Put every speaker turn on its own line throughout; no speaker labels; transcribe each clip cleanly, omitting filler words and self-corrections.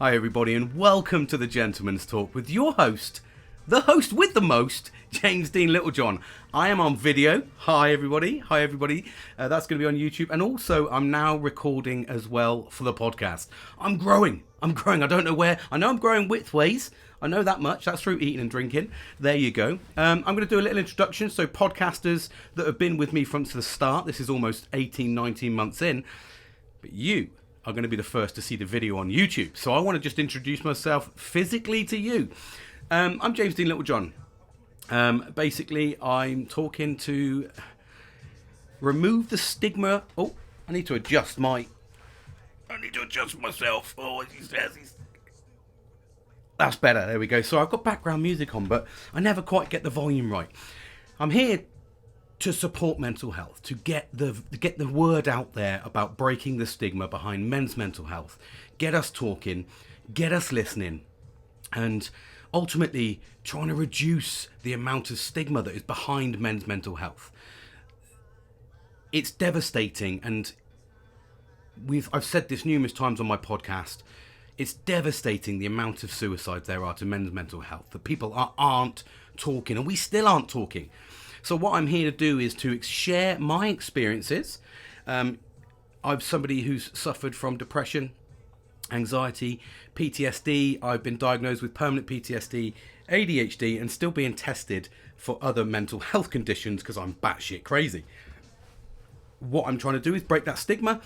Hi everybody and welcome to the Gentleman's Talk with your host, the host with the most, James Dean Littlejohn. I am on video. Hi everybody. That's going to be on YouTube, and also I'm now recording as well for the podcast. I'm growing. I don't know where. I know I'm growing widthways. I know that much. That's through eating and drinking. There you go. I'm going to do a little introduction. So podcasters that have been with me from the start, this is almost 18, 19 months in, but you are going to be the first to see the video on YouTube. So I want to just introduce myself physically to you. I'm James Dean Littlejohn. Basically, I'm talking to remove the stigma. Oh, I need to adjust myself. Oh, he says that's better. There we go. So I've got background music on, but I never quite get the volume right. I'm here to support mental health, to get the word out there about breaking the stigma behind men's mental health, get us talking, get us listening, and ultimately trying to reduce the amount of stigma that is behind men's mental health. It's devastating, and I've said this numerous times on my podcast. It's devastating the amount of suicides there are to men's mental health. That people aren't talking, and we still aren't talking. So what I'm here to do is to share my experiences. I'm somebody who's suffered from depression, anxiety, PTSD. I've been diagnosed with permanent PTSD, ADHD, and still being tested for other mental health conditions because I'm batshit crazy. What I'm trying to do is break that stigma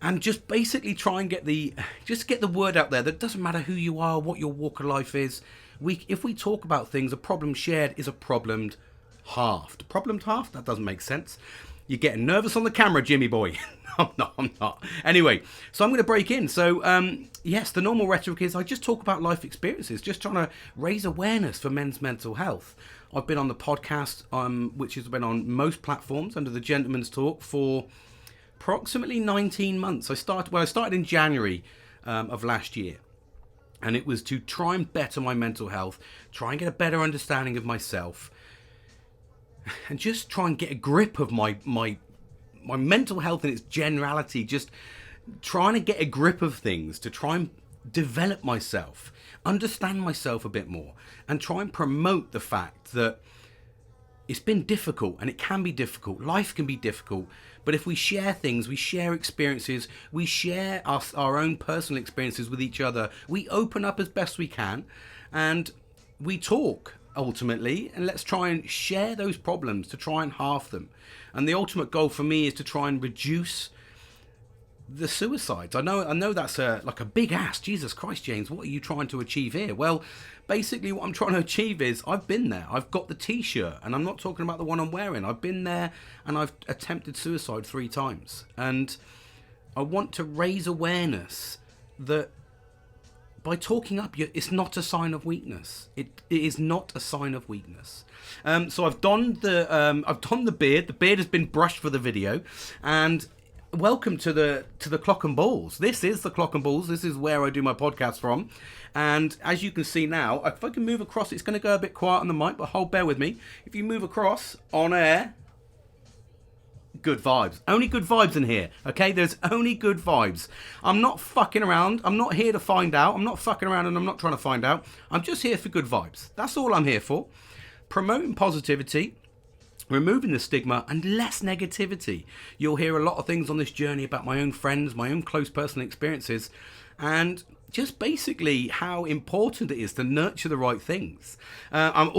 and just basically try and get the word out there that it doesn't matter who you are, what your walk of life is. If we talk about things, a problem shared is a problem halved. Problemed half? That doesn't make sense. You're getting nervous on the camera, Jimmy boy. I'm not. Anyway, so I'm going to break in. So, yes, the normal rhetoric is I just talk about life experiences, just trying to raise awareness for men's mental health. I've been on the podcast, which has been on most platforms under the Gentleman's Talk for approximately 19 months. I started in January of last year. And it was to try and better my mental health, try and get a better understanding of myself, and just try and get a grip of my mental health in its generality, just trying to get a grip of things, to try and develop myself, understand myself a bit more, and try and promote the fact that it's been difficult, and it can be difficult. Life can be difficult, but if we share things, we share experiences, we share our own personal experiences with each other, we open up as best we can, and we talk ultimately, and let's try and share those problems to try and halve them. And the ultimate goal for me is to try and reduce the suicides. I know that's like a big ask. Jesus Christ, James, what are you trying to achieve here? Well, basically what I'm trying to achieve is I've been there. I've got the t-shirt, and I'm not talking about the one I'm wearing. I've been there, and I've attempted suicide 3 times. And I want to raise awareness that by talking up, it's not a sign of weakness. It is not a sign of weakness. So I've donned the beard. The beard has been brushed for the video, and welcome to the Clock and Balls. This is the Clock and Balls. This is where I do my podcast from. And as you can see now, if I can move across, it's going to go a bit quiet on the mic, but bear with me. If you move across on air, good vibes. Only good vibes in here, okay? There's only good vibes. I'm not fucking around. I'm not here to find out. I'm not fucking around, and I'm not trying to find out. I'm just here for good vibes. That's all I'm here for. Promoting positivity, removing the stigma, and less negativity. You'll hear a lot of things on this journey about my own friends, my own close personal experiences, and just basically how important it is to nurture the right things. I'm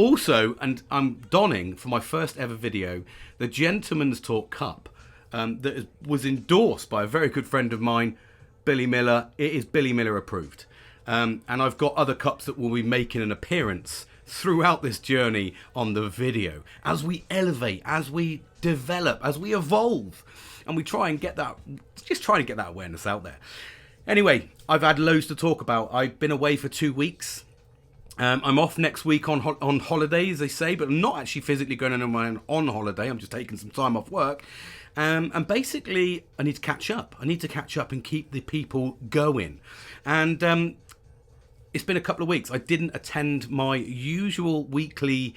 donning for my first ever video the Gentleman's Talk cup that was endorsed by a very good friend of mine, Billy Miller. It is Billy Miller approved. And I've got other cups that will be making an appearance throughout this journey on the video as we elevate, as we develop, as we evolve, and we try and get that awareness out there. Anyway, I've had loads to talk about. I've been away for 2 weeks. I'm off next week on holiday, as they say, but I'm not actually physically going anywhere on holiday. I'm just taking some time off work. And basically, I need to catch up. I need to catch up and keep the people going. And it's been a couple of weeks. I didn't attend my usual weekly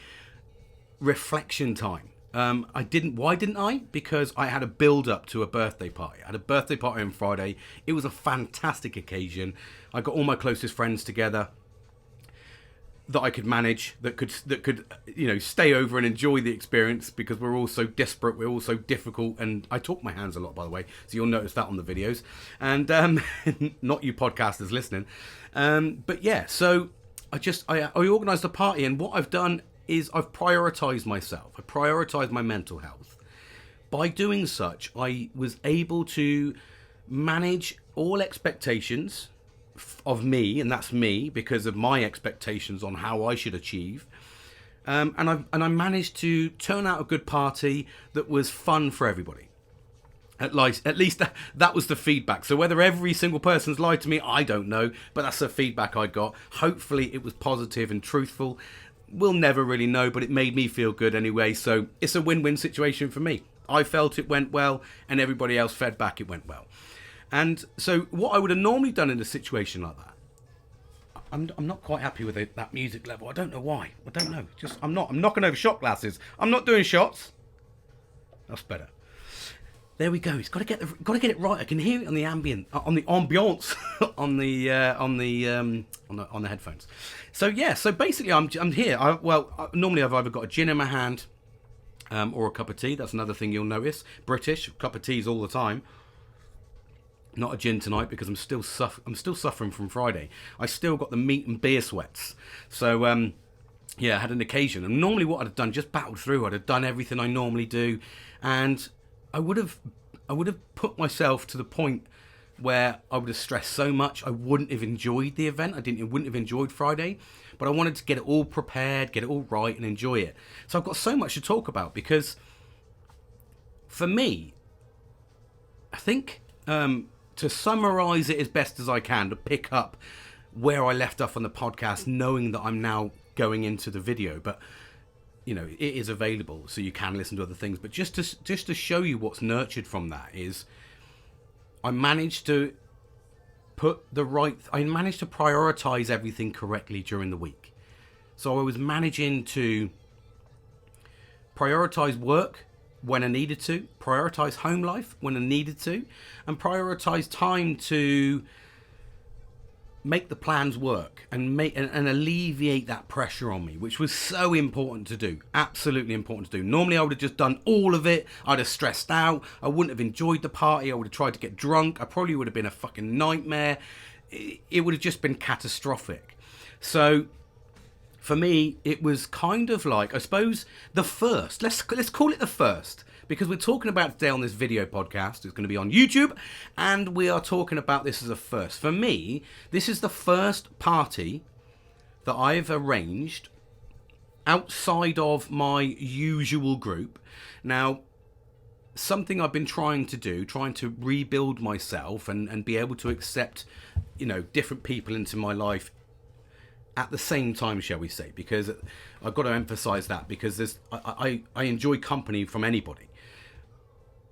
reflection time. I didn't. Why didn't I? Because I had a build up to a birthday party. I had a birthday party on Friday. It was a fantastic occasion. I got all my closest friends together that I could manage, that could stay over and enjoy the experience, because we're all so disparate, we're all so difficult, and I talk my hands a lot, by the way, so you'll notice that on the videos, and not you podcasters listening, but yeah, so I organised a party, and what I've done is I've prioritised myself, I prioritised my mental health. By doing such, I was able to manage all expectations of me, and that's me because of my expectations on how I should achieve, and I managed to turn out a good party that was fun for everybody. At least that was the feedback. So whether every single person's lied to me, I don't know, but that's the feedback I got. Hopefully it was positive and truthful. We'll never really know, but it made me feel good anyway, so it's a win-win situation for me. I felt it went well, and everybody else fed back it went well. And so what I would have normally done in a situation like that, I'm not quite happy with that music level. I don't know why. I don't know. I'm knocking over shot glasses. I'm not doing shots. That's better. There we go. It's got to get it right. I can hear it on the ambience, on the headphones. So yeah. So basically, I'm here. Normally I've either got a gin in my hand, or a cup of tea. That's another thing you'll notice. British cup of teas all the time. Not a gin tonight because I'm still suffering from Friday. I still got the meat and beer sweats. So yeah, I had an occasion, and normally what I'd have done, just battled through. I'd have done everything I normally do, and I would have put myself to the point where I would have stressed so much I wouldn't have enjoyed the event. I wouldn't have enjoyed Friday, but I wanted to get it all prepared, get it all right, and enjoy it. So I've got so much to talk about, because for me, I think to summarise it as best as I can, to pick up where I left off on the podcast, knowing that I'm now going into the video, but it is available, so you can listen to other things. But just to show you what's nurtured from that is, I managed to prioritise everything correctly during the week. So I was managing to prioritise work when I needed to, prioritise home life when I needed to, and prioritise time to make the plans work and alleviate that pressure on me, which was so important to do, absolutely important to do. Normally I would have just done all of it, I'd have stressed out, I wouldn't have enjoyed the party, I would have tried to get drunk, I probably would have been a fucking nightmare, it would have just been catastrophic. So for me, it was kind of like, I suppose, the first. Let's call it the first, because we're talking about today on this video podcast. It's going to be on YouTube, and we are talking about this as a first. For me, this is the first party that I've arranged outside of my usual group. Now, something I've been trying to rebuild myself and be able to accept, different people into my life at the same time, shall we say, because I've got to emphasize that, because I enjoy company from anybody,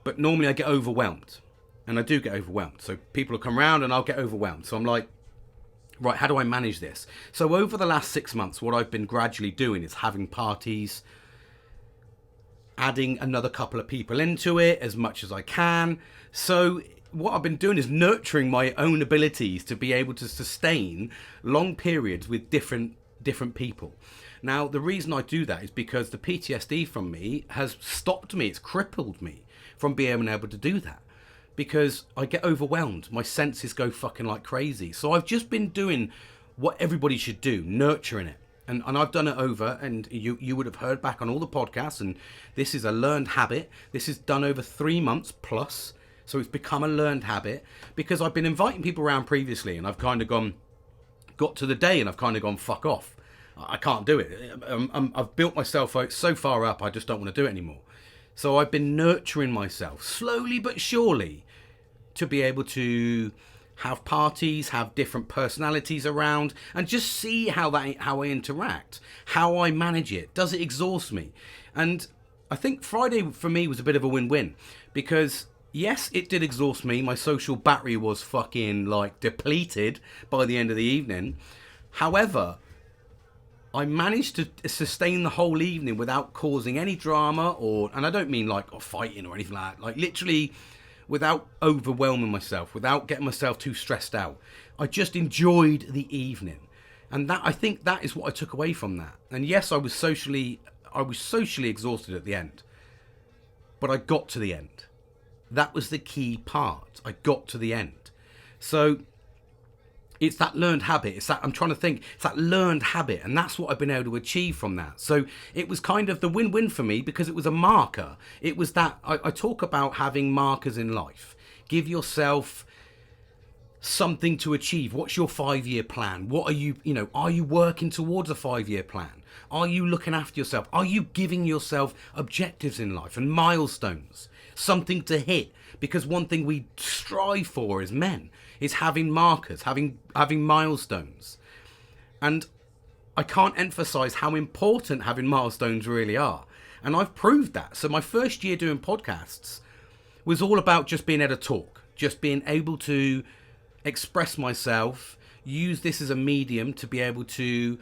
but normally I get overwhelmed, and I do get overwhelmed. So people will come around and I'll get overwhelmed. So I'm like, right, how do I manage this? So over the last 6 months, what I've been gradually doing is having parties, adding another couple of people into it as much as I can. So what I've been doing is nurturing my own abilities to be able to sustain long periods with different people. Now, the reason I do that is because the PTSD from me has stopped me. It's crippled me from being able to do that, because I get overwhelmed. My senses go fucking like crazy. So I've just been doing what everybody should do, nurturing it. And I've done it over, and you would have heard back on all the podcasts, and this is a learned habit. This is done over 3 months plus. So it's become a learned habit, because I've been inviting people around previously, and I've kind of got to the day and I've kind of gone, fuck off. I can't do it. I've built myself so far up, I just don't want to do it anymore. So I've been nurturing myself slowly but surely to be able to have parties, have different personalities around, and just see how I interact, how I manage it. Does it exhaust me? And I think Friday for me was a bit of a win-win, because yes, it did exhaust me. My social battery was fucking depleted by the end of the evening. However, I managed to sustain the whole evening without causing any drama and I don't mean like fighting or anything like that, like literally without overwhelming myself, without getting myself too stressed out. I just enjoyed the evening. And that, I think that is what I took away from that. And yes, I was socially exhausted at the end, but I got to the end. That was the key part. I got to the end. So it's that learned habit. It's that it's that learned habit. And that's what I've been able to achieve from that. So it was kind of the win-win for me because it was a marker. It was that I talk about having markers in life. Give yourself something to achieve. What's your 5-year plan? What are you working towards a 5-year plan? Are you looking after yourself? Are you giving yourself objectives in life and milestones? Something to hit? Because one thing we strive for as men is having markers, having milestones. And I can't emphasize how important having milestones really are. And I've proved that. So my first year doing podcasts was all about just being able to talk, just being able to express myself, use this as a medium to be able to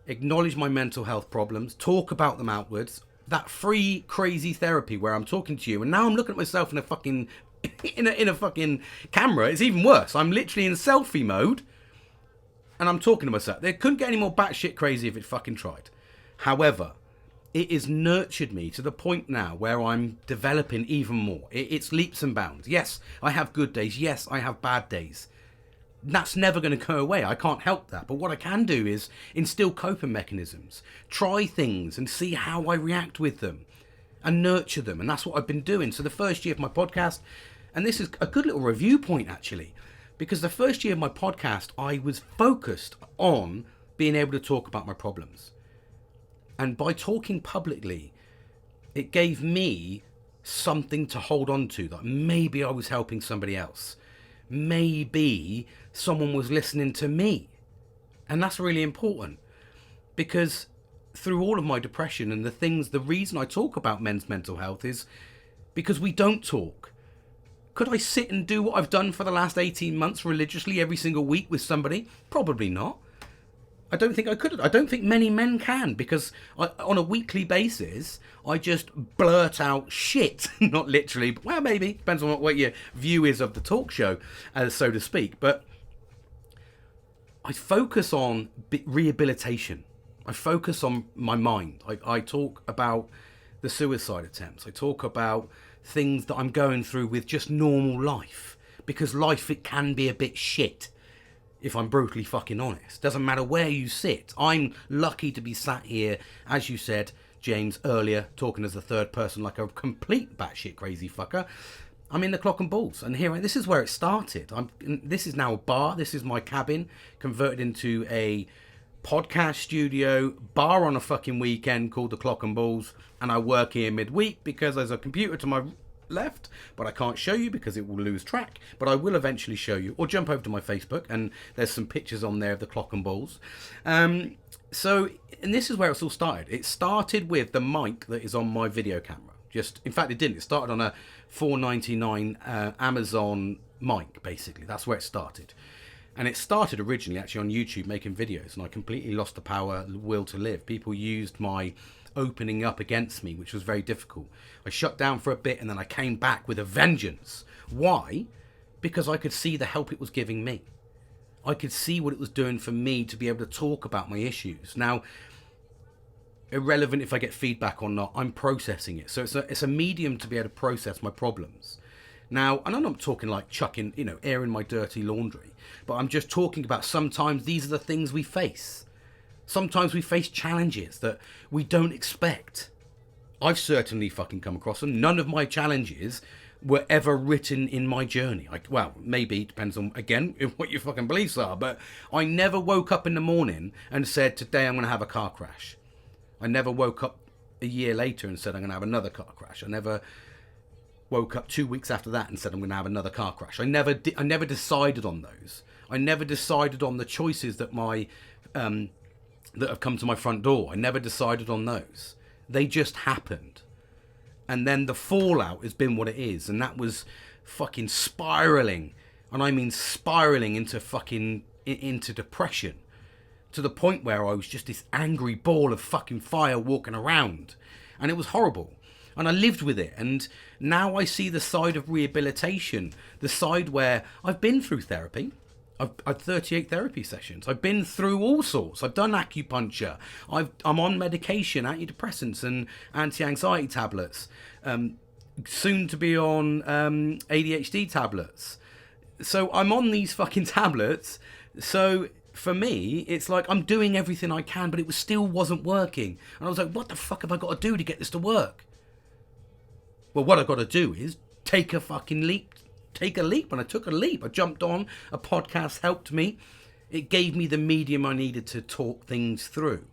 acknowledge my mental health problems, talk about them outwards. That free crazy therapy where I'm talking to you and now I'm looking at myself in a fucking in a fucking camera. It's even worse. I'm literally in selfie mode and I'm talking to myself. They couldn't get any more batshit crazy if it fucking tried. However, it has nurtured me to the point now where I'm developing even more. It's leaps and bounds. Yes, I have good days. Yes, I have bad days. That's never going to go away. I can't help that. But what I can do is instill coping mechanisms, try things and see how I react with them and nurture them. And that's what I've been doing. So the first year of my podcast, and this is a good little review point actually, because the first year of my podcast, I was focused on being able to talk about my problems. And by talking publicly, it gave me something to hold on to, that maybe I was helping somebody else. Maybe someone was listening to me. And that's really important because through all of my depression and the reason I talk about men's mental health is because we don't talk. Could I sit and do what I've done for the last 18 months religiously every single week with somebody? Probably not. I don't think I could. I don't think many men can because on a weekly basis, I just blurt out shit. Not literally, but well, maybe. Depends on what your view is of the talk show, so to speak. But I focus on rehabilitation. I focus on my mind. I talk about the suicide attempts. I talk about things that I'm going through with just normal life. Because life, it can be a bit shit. If I'm brutally fucking honest. Doesn't matter where you sit. I'm lucky to be sat here, as you said, James, earlier, talking as the third person like a complete batshit crazy fucker. I'm in the Clock and Balls, and this is where it started. This is now a bar. This is my cabin, converted into a podcast studio, bar on a fucking weekend called the Clock and Balls, and I work here midweek because there's a computer to my left, but I can't show you because it will lose track, but I will eventually show you, or jump over to my Facebook and there's some pictures on there of the Clock and Balls. And this is where it's all started. It started with the mic that is on my video camera. In fact it didn't. It started on a $4.99 Amazon mic, basically. That's where it started. And it started originally actually on YouTube making videos, and I completely lost the will to live. People used my opening up against me, which was very difficult. I shut down for a bit and then I came back with a vengeance. Why? Because I could see the help it was giving me. I could see what it was doing for me to be able to talk about my issues. Now, irrelevant if I get feedback or not, I'm processing it. So it's a medium to be able to process my problems. Now, and I'm not talking like chucking, airing my dirty laundry, but I'm just talking about sometimes these are the things we face. Sometimes we face challenges that we don't expect. I've certainly fucking come across them. None of my challenges were ever written in my journey. Well, maybe, it depends on, again, what your fucking beliefs are, but I never woke up in the morning and said, today I'm going to have a car crash. I never woke up a year later and said, I'm going to have another car crash. I never woke up 2 weeks after that and said, I'm going to have another car crash. I never decided on those. I never decided on the choices that that have come to my front door. I never decided on those. They just happened. And then the fallout has been what it is. And that was fucking spiraling. And I mean spiraling into depression. to the point where I was just this angry ball of fucking fire walking around. And it was horrible. And I lived with it. And now I see the side of rehabilitation, the side where I've been through therapy. I've 38 therapy sessions. I've been through all sorts. I've done acupuncture. I'm on medication, antidepressants and anti-anxiety tablets. Soon to be on ADHD tablets. So I'm on these fucking tablets. So for me, it's like I'm doing everything I can, but it still wasn't working. And I was like, what the fuck have I got to do to get this to work? Well, what I've got to do is take a fucking leap. Take a leap. And I took a leap. I jumped on. A podcast helped me. It gave me the medium I needed to talk things through.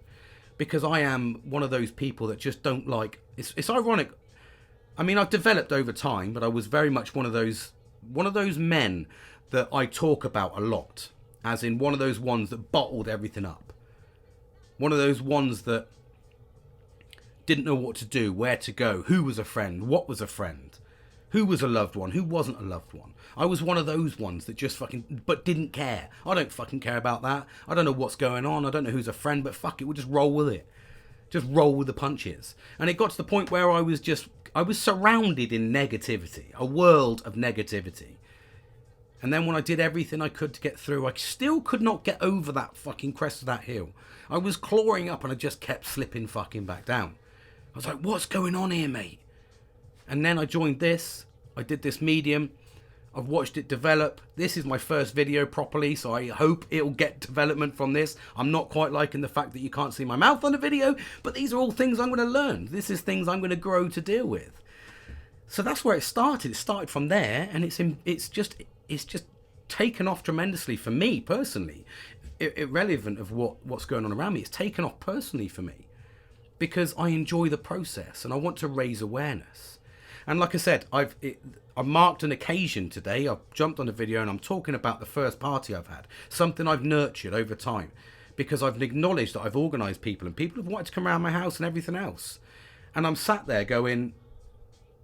Because I am one of those people that just don't like... It's ironic. I mean, I've developed over time, but I was very much one of those men that I talk about a lot. As in one of those ones that bottled everything up. One of those ones that didn't know what to do, where to go, who was a friend, what was a friend, who was a loved one, who wasn't a loved one. I was one of those ones that just but didn't care. I don't fucking care about that. I don't know what's going on. I don't know who's a friend, but fuck it, we'll just roll with it. Just roll with the punches. And it got to the point where I was surrounded in negativity, a world of negativity. And then when I did everything I could to get through, I still could not get over that fucking crest of that hill. I was clawing up and I just kept slipping fucking back down. I was like, what's going on here, mate? And then I joined this. I did this medium. I've watched it develop. This is my first video properly, so I hope it'll get development from this. I'm not quite liking the fact that you can't see my mouth on the video, but these are all things I'm going to learn. This is things I'm going to grow to deal with. So that's where it started. It started from there, and it's just taken off tremendously for me personally. Irrelevant of what's going on around me, it's taken off personally for me because I enjoy the process and I want to raise awareness. And like I said, I've marked an occasion today. I've jumped on a video and I'm talking about the first party I've had, something I've nurtured over time, because I've acknowledged that I've organised people and people have wanted to come around my house and everything else. And I'm sat there going,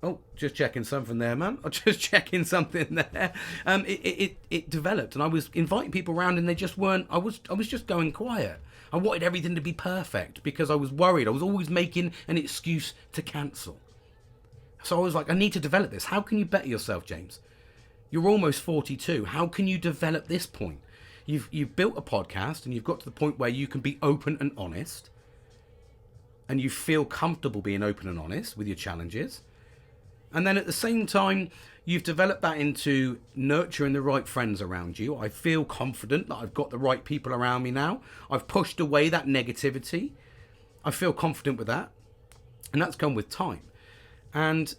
oh, just checking something there, man. I'm just checking something there. It developed, and I was inviting people around, and they just weren't. I was just going quiet. I wanted everything to be perfect because I was worried. I was always making an excuse to cancel. So I was like, I need to develop this. How can you better yourself, James? You're almost 42. How can you develop this point? You've built a podcast, and you've got to the point where you can be open and honest, and you feel comfortable being open and honest with your challenges. And then at the same time, you've developed that into nurturing the right friends around you. I feel confident that I've got the right people around me now. I've pushed away that negativity. I feel confident with that. And that's come with time. And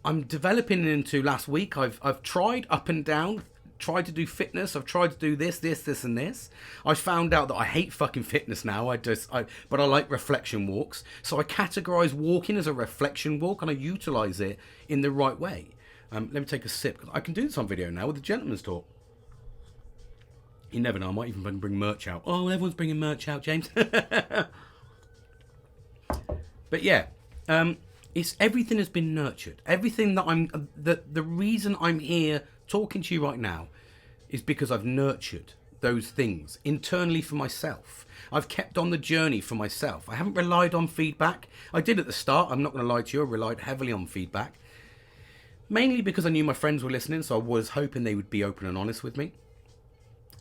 I'm developing into last week. I've tried up and down, tried to do fitness. I've tried to do this, and this. I found out that I hate fucking fitness now. But I like reflection walks. So I categorize walking as a reflection walk, and I utilize it in the right way. Let me take a sip. I can do this on video now with the gentleman's talk. You never know. I might even bring merch out. Oh, everyone's bringing merch out, James. But yeah, it's everything has been nurtured. Everything that the reason I'm here talking to you right now is because I've nurtured those things internally for myself. I've kept on the journey for myself. I haven't relied on feedback. I did at the start. I'm not going to lie to you. I relied heavily on feedback. Mainly because I knew my friends were listening, so I was hoping they would be open and honest with me.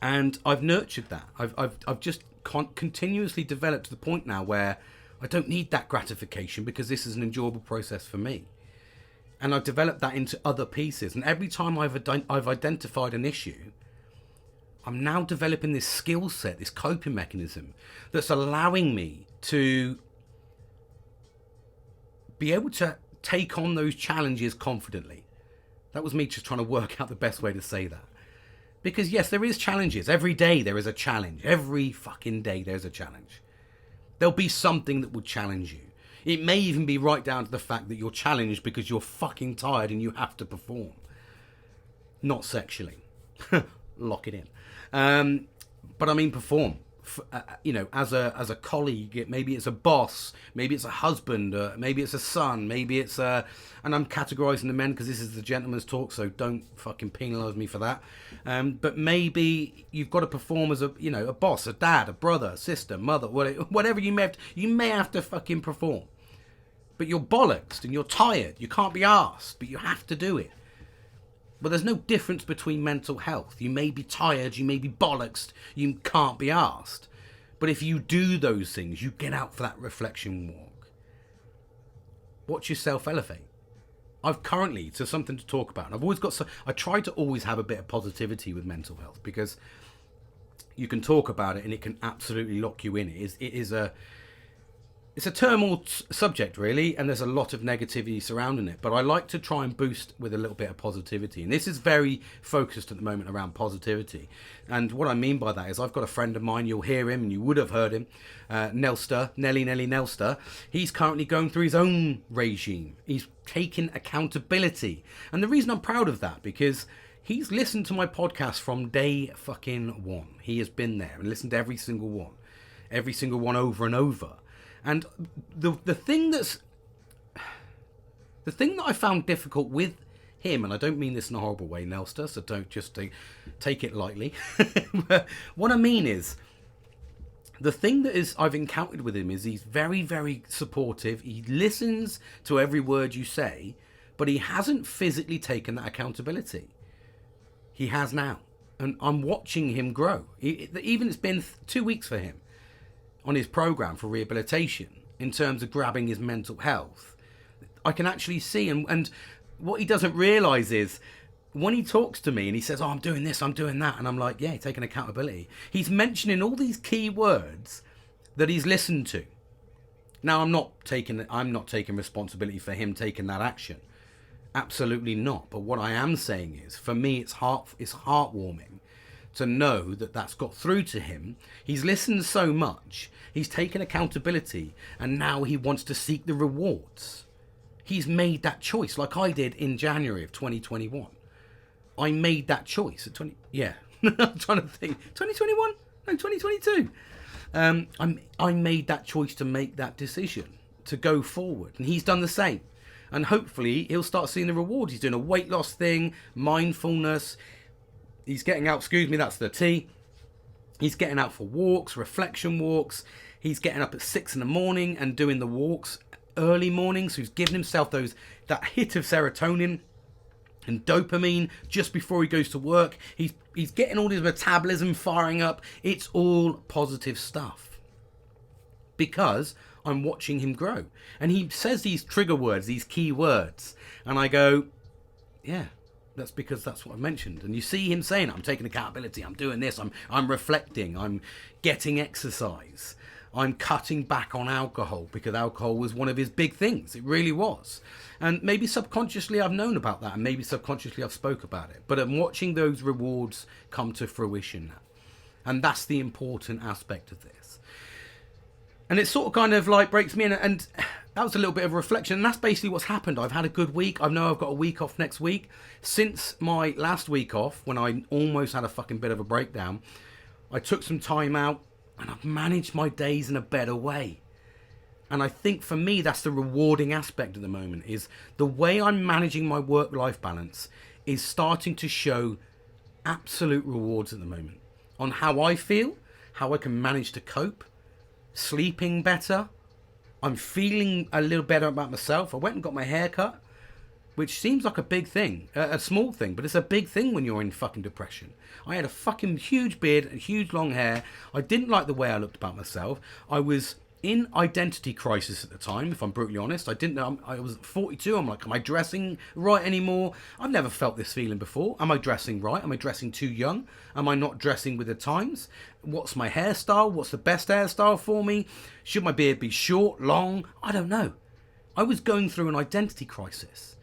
And I've nurtured that. I've just continuously developed to the point now where I don't need that gratification because this is an enjoyable process for me. And I've developed that into other pieces. And every time I've identified an issue, I'm now developing this skill set, this coping mechanism that's allowing me to be able to take on those challenges confidently. That was me just trying to work out the best way to say that. Because yes, there is challenges. Every day there is a challenge. Every fucking day there's a challenge. There'll be something that will challenge you. It may even be right down to the fact that you're challenged because you're fucking tired and you have to perform. Not sexually. Lock it in. But I mean perform. as a colleague, maybe it's a boss, maybe it's a husband, maybe it's a son, maybe it's and I'm categorizing the men because this is the gentleman's talk, so don't fucking penalize me for that. But maybe you've got to perform as a boss, a dad, a brother, a sister, mother, whatever you may have to fucking perform. But you're bollocksed and you're tired. You can't be arsed, but you have to do it. But there's no difference between mental health. You may be tired, you may be bollocksed, you can't be arsed. But if you do those things, you get out for that reflection walk. Watch yourself elevate. I've currently, so something to talk about. And I've always I try to always have a bit of positivity with mental health, because you can talk about it and it can absolutely lock you in. It's a turmoil subject, really, and there's a lot of negativity surrounding it. But I like to try and boost with a little bit of positivity. And this is very focused at the moment around positivity. And what I mean by that is I've got a friend of mine, you'll hear him, and you would have heard him, Nelly Nelster. He's currently going through his own regime. He's taking accountability. And the reason I'm proud of that, because he's listened to my podcast from day fucking one. He has been there and listened to every single one over and over. And the thing that I found difficult with him, and I don't mean this in a horrible way, Nelster, so don't just take it lightly. But what I mean is, the thing that I've encountered with him is he's very, very supportive. He listens to every word you say, but he hasn't physically taken that accountability. He has now. And I'm watching him grow. Even it's been 2 weeks for him on his program for rehabilitation in terms of grabbing his mental health. I can actually see, and what he doesn't realize is when he talks to me and he says, I'm doing this, I'm doing that, and I'm like, yeah, taking accountability. He's mentioning all these key words that he's listened to. Now, I'm not taking responsibility for him taking that action. Absolutely not. But what I am saying is, for me, it's heartwarming to know that that's got through to him. He's listened so much, he's taken accountability, and now he wants to seek the rewards. He's made that choice, like I did in January of 2021. I made that choice at I'm trying to think. 2021? No, 2022. I made that choice to make that decision to go forward, and he's done the same. And hopefully he'll start seeing the rewards. He's doing a weight loss thing, mindfulness. He's getting out, that's the T. He's getting out for walks, reflection walks. He's getting up at 6 a.m. and doing the walks early morning. So he's giving himself that hit of serotonin and dopamine just before he goes to work. He's getting all his metabolism firing up. It's all positive stuff, because I'm watching him grow. And he says these trigger words, these key words, and I go, yeah, that's because that's what I mentioned. And you see him saying, I'm taking accountability, I'm doing this, I'm reflecting, I'm getting exercise, I'm cutting back on alcohol, because alcohol was one of his big things. It really was. And maybe subconsciously I've known about that, and maybe subconsciously I've spoke about it. But I'm watching those rewards come to fruition now. And that's the important aspect of this. And it sort of kind of like breaks me in, and that was a little bit of a reflection. And that's basically what's happened. I've had a good week. I know I've got a week off next week. Since my last week off, when I almost had a fucking bit of a breakdown, I took some time out and I've managed my days in a better way. And I think for me, that's the rewarding aspect at the moment, is the way I'm managing my work-life balance is starting to show absolute rewards at the moment on how I feel, how I can manage to cope, sleeping better. I'm feeling a little better about myself. I went and got my hair cut, which seems like a big thing, a small thing, but it's a big thing when you're in fucking depression. I had a fucking huge beard and huge long hair. I didn't like the way I looked about myself. I was in identity crisis at the time, if I'm brutally honest. I didn't know. I was 42. I'm like, am I dressing right anymore? I've never felt this feeling before. Am I dressing right? Am I dressing too young? Am I not dressing with the times? What's my hairstyle? What's the best hairstyle for me? Should my beard be short, long? I don't know. I was going through an identity crisis.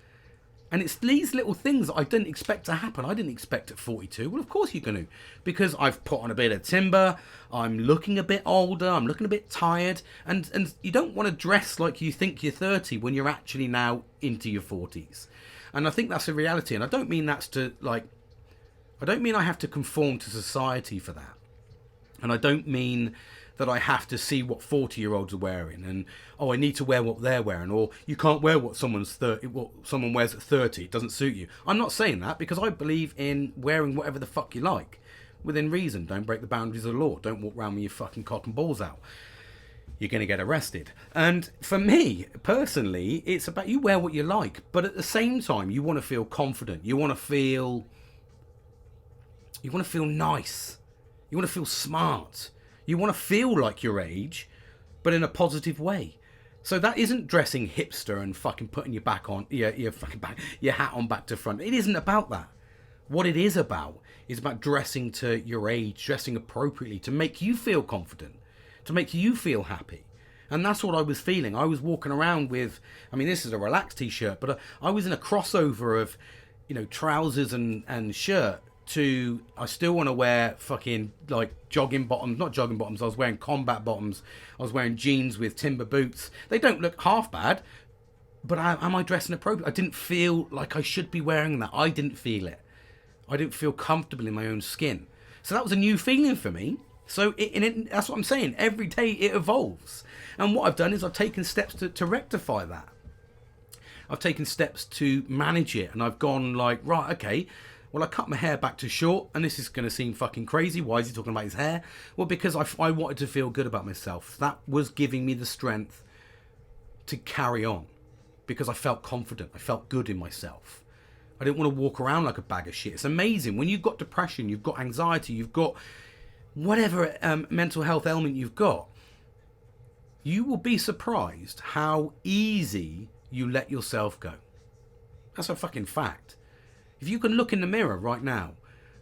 And it's these little things that I didn't expect to happen. I didn't expect at 42. Well, of course you're going to. Because I've put on a bit of timber. I'm looking a bit older. I'm looking a bit tired. And you don't want to dress like you think you're 30 when you're actually now into your 40s. And I think that's a reality. And I don't mean that's to, like... I don't mean I have to conform to society for that. And I don't mean that I have to see what 40-year-olds are wearing and, oh, I need to wear what they're wearing, or you can't wear what someone wears at 30. It doesn't suit you. I'm not saying that, because I believe in wearing whatever the fuck you like, within reason. Don't break the boundaries of the law. Don't walk around with your fucking cock and balls out. You're going to get arrested. And for me, personally, it's about you wear what you like, but at the same time, you want to feel confident. You want to feel nice. You want to feel smart. You want to feel like your age, but in a positive way. So that isn't dressing hipster and fucking putting your hat on back to front. It isn't about that. What it is about dressing to your age, dressing appropriately to make you feel confident, to make you feel happy. And that's what I was feeling. I was walking around with, this is a relaxed t-shirt, but I was in a crossover of, trousers and shirt to, I still want to wear fucking like jogging bottoms, not jogging bottoms, I was wearing combat bottoms, I was wearing jeans with timber boots. They don't look half bad, but am I dressing appropriately? I didn't feel like I should be wearing that. I didn't feel it. I didn't feel comfortable in my own skin. So that was a new feeling for me. So that's what I'm saying. Every day it evolves. And what I've done is I've taken steps to rectify that. I've taken steps to manage it. And I've gone like, right, okay, well, I cut my hair back to short. And this is going to seem fucking crazy. Why is he talking about his hair? Well, because I wanted to feel good about myself. That was giving me the strength to carry on. Because I felt confident. I felt good in myself. I didn't want to walk around like a bag of shit. It's amazing. When you've got depression, you've got anxiety, you've got whatever mental health ailment you've got, you will be surprised how easy you let yourself go. That's a fucking fact. If you can look in the mirror right now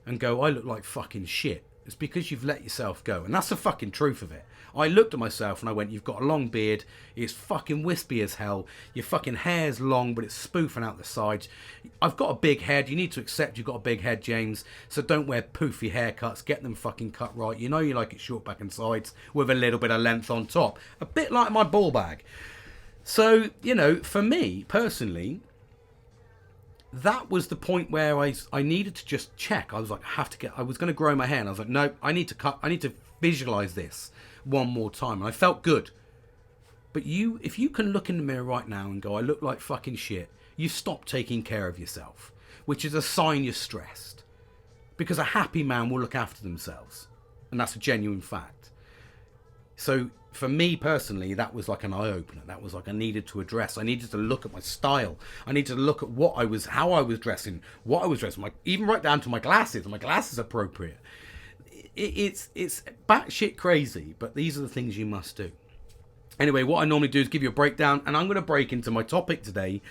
and go, I look like fucking shit, it's because you've let yourself go. And that's the fucking truth of it. I looked at myself and I went, you've got a long beard, it's fucking wispy as hell, your fucking hair's long but it's spoofing out the sides. I've got a big head, you need to accept you've got a big head, James, so don't wear poofy haircuts, get them fucking cut right. You know you like it short back and sides with a little bit of length on top. A bit like my ball bag. So, for me, personally, that was the point where I needed to just check. I was like, I was going to grow my hair and I was like, no, I need to visualize this one more time. And I felt good. But if you can look in the mirror right now and go, I look like fucking shit, you stop taking care of yourself, which is a sign you're stressed. Because a happy man will look after themselves. And that's a genuine fact. So for me personally, that was like an eye-opener. That was like I needed to address. I needed to look at my style. I needed to look at how I was dressing, what I was dressing, even right down to my glasses. My glasses appropriate. It's batshit crazy, but these are the things you must do. Anyway, what I normally do is give you a breakdown, and I'm going to break into my topic today,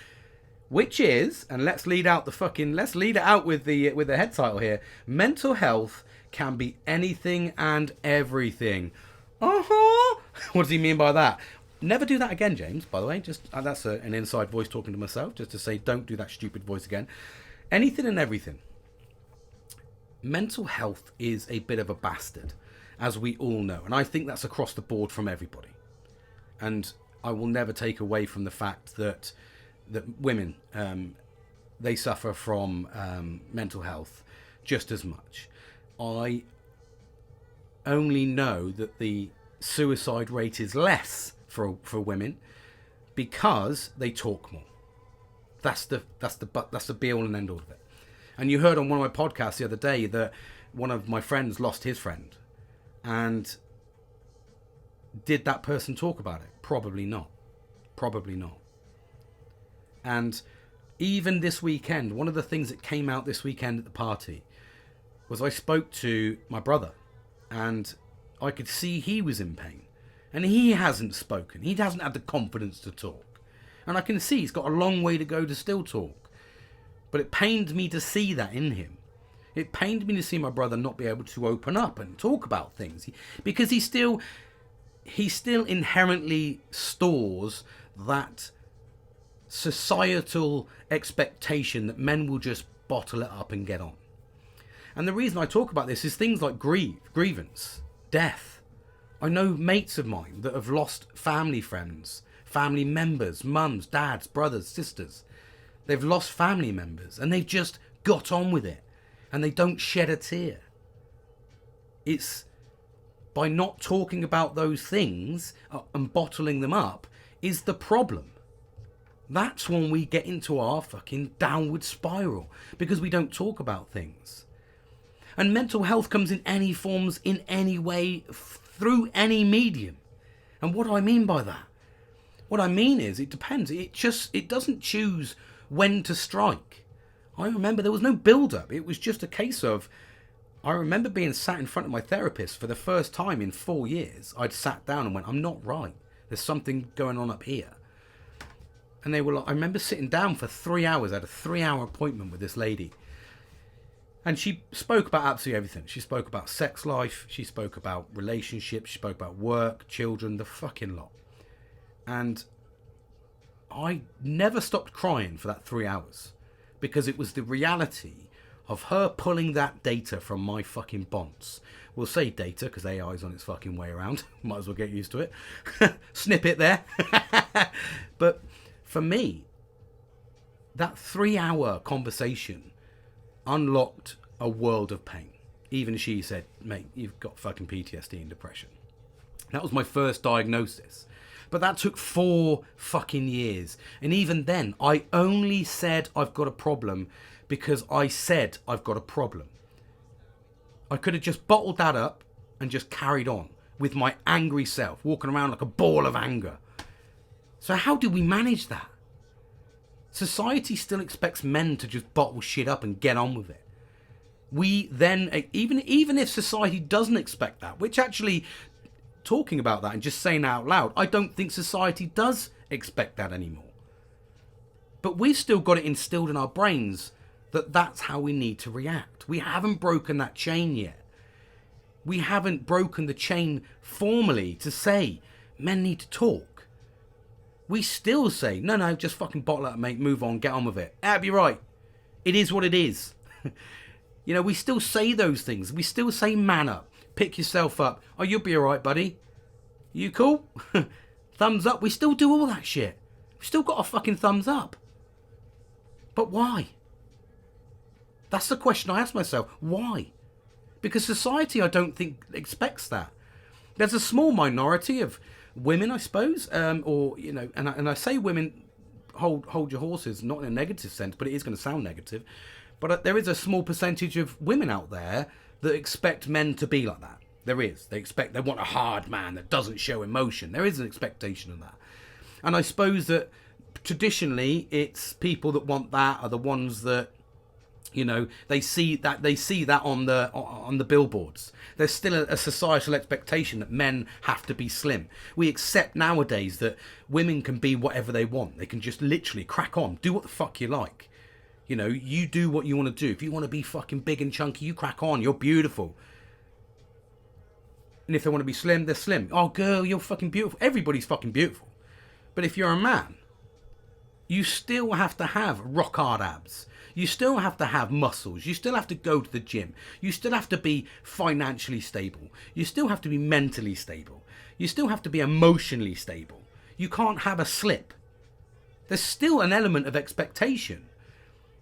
which is, and let's lead it out with the head title here. Mental health can be anything and everything. What does he mean by that? Never do that again, James, by the way. Just that's an inside voice talking to myself, just to say don't do that stupid voice again. Anything and everything. Mental health is a bit of a bastard, as we all know. And I think that's across the board from everybody. And I will never take away from the fact that women, they suffer from mental health just as much. I only know that the suicide rate is less for women because they talk more. That's the be all and end all of it. And you heard on one of my podcasts the other day that one of my friends lost his friend. And did that person talk about it? Probably not. Probably not. And even this weekend, one of the things that came out this weekend at the party was I spoke to my brother. And I could see he was in pain. And he hasn't spoken. He hasn't had the confidence to talk. And I can see he's got a long way to go to still talk. But it pained me to see that in him. It pained me to see my brother not be able to open up and talk about things. Because he still inherently stores that societal expectation that men will just bottle it up and get on. And the reason I talk about this is things like grievance, death. I know mates of mine that have lost family friends, family members, mums, dads, brothers, sisters. They've lost family members and they've just got on with it and they don't shed a tear. It's by not talking about those things and bottling them up is the problem. That's when we get into our fucking downward spiral, because we don't talk about things. And mental health comes in any forms, in any way, through any medium. And what do I mean by that? What I mean is, it depends. It doesn't choose when to strike. I remember there was no build-up. It was just a case of, I remember being sat in front of my therapist for the first time in 4 years. I'd sat down and went, I'm not right. There's something going on up here. And they were like, I remember sitting down for 3 hours. I had a 3-hour appointment with this lady. And she spoke about absolutely everything. She spoke about sex life. She spoke about relationships. She spoke about work, children, the fucking lot. And I never stopped crying for that 3 hours. Because it was the reality of her pulling that data from my fucking bonds. We'll say data, because AI is on its fucking way around. Might as well get used to it. Snippet there. But for me, that 3-hour conversation unlocked a world of pain. Even she said, mate, you've got fucking PTSD and depression. That was my first diagnosis. But that took 4 fucking years. And even then, I only said I've got a problem because I said I've got a problem. I could have just bottled that up and just carried on with my angry self, walking around like a ball of anger. So how do we manage that? Society still expects men to just bottle shit up and get on with it. We then, even if society doesn't expect that, which actually, talking about that and just saying out loud, I don't think society does expect that anymore. But we've still got it instilled in our brains that that's how we need to react. We haven't broken that chain yet. We haven't broken the chain formally to say men need to talk. We still say, no, just fucking bottle up, mate, move on, get on with it. That'd be right. It is what it is. You know, we still say those things. We still say man up, pick yourself up. Oh, you'll be all right, buddy. You cool? Thumbs up. We still do all that shit. We've still got a fucking thumbs up. But why? That's the question I ask myself. Why? Because society, I don't think, expects that. There's a small minority of women, I suppose, or, you know, and I say women, hold your horses, not in a negative sense, but it is going to sound negative. But there is a small percentage of women out there that expect men to be like that. There is. They want a hard man that doesn't show emotion. There is an expectation of that. And I suppose that traditionally, it's people that want that are the ones that, you know, they see that on the billboards. There's still a societal expectation that men have to be slim. We accept nowadays that women can be whatever they want. They can just literally crack on, do what the fuck you like. You know, you do what you want to do. If you want to be fucking big and chunky, you crack on. You're beautiful. And if they want to be slim, they're slim. Oh, girl, you're fucking beautiful. Everybody's fucking beautiful. But if you're a man, you still have to have rock hard abs. You still have to have muscles. You still have to go to the gym. You still have to be financially stable. You still have to be mentally stable. You still have to be emotionally stable. You can't have a slip. There's still an element of expectation.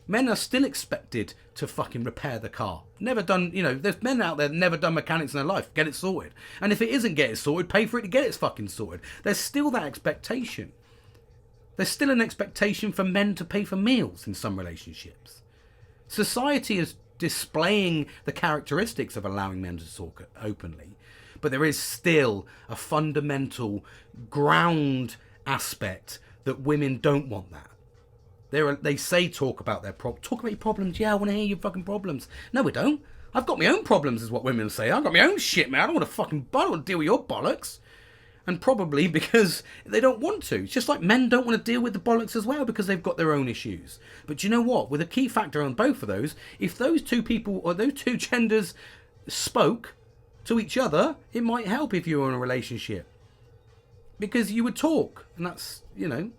Men are still expected to fucking repair the car. Never done, you know, there's men out there that never done mechanics in their life. Get it sorted. And if it isn't get it sorted, pay for it to get it fucking sorted. There's still that expectation. There's still an expectation for men to pay for meals in some relationships. Society is displaying the characteristics of allowing men to talk openly. But there is still a fundamental ground aspect that women don't want that. They say talk about their talk about your problems. Yeah, I want to hear your fucking problems. No, we don't. I've got my own problems, is what women say. I've got my own shit, man. I don't want to deal with your bollocks. And probably because they don't want to. It's just like men don't want to deal with the bollocks as well because they've got their own issues. But do you know what? With a key factor on both of those, if those two people or those two genders spoke to each other, it might help if you were in a relationship. Because you would talk. And that's, you know,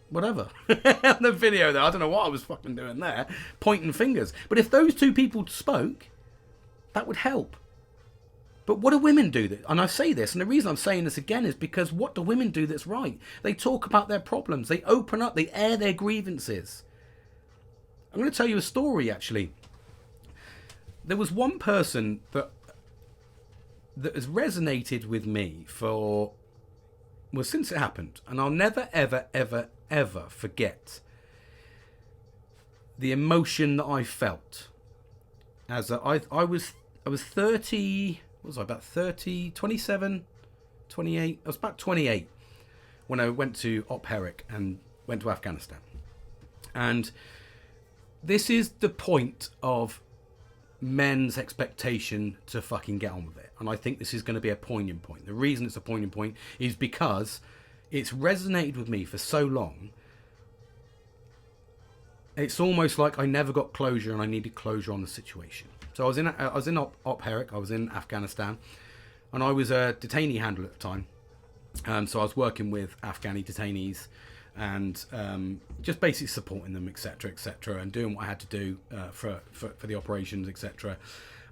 whatever. The video there, I don't know what I was fucking doing there. Pointing fingers. But if those two people spoke, that would help. But what do women do? And I say this, and the reason I'm saying this again is because what do women do that's right? They talk about their problems. They open up. They air their grievances. I'm going to tell you a story, actually. There was one person that that has resonated with me for, well, since it happened. And I'll never, ever, ever, ever forget the emotion that I felt as I was 30, what was I, about 30, 27, 28? I was about 28 when I went to Op Herrick and went to Afghanistan. And this is the point of men's expectation to fucking get on with it. And I think this is going to be a poignant point. The reason it's a poignant point is because it's resonated with me for so long. It's almost like I never got closure, and I needed closure on the situation. So I was in Op Herrick, I was in Afghanistan, and I was a detainee handler at the time. So I was working with Afghani detainees and just basically supporting them, etc., and doing what I had to do for the operations, etc.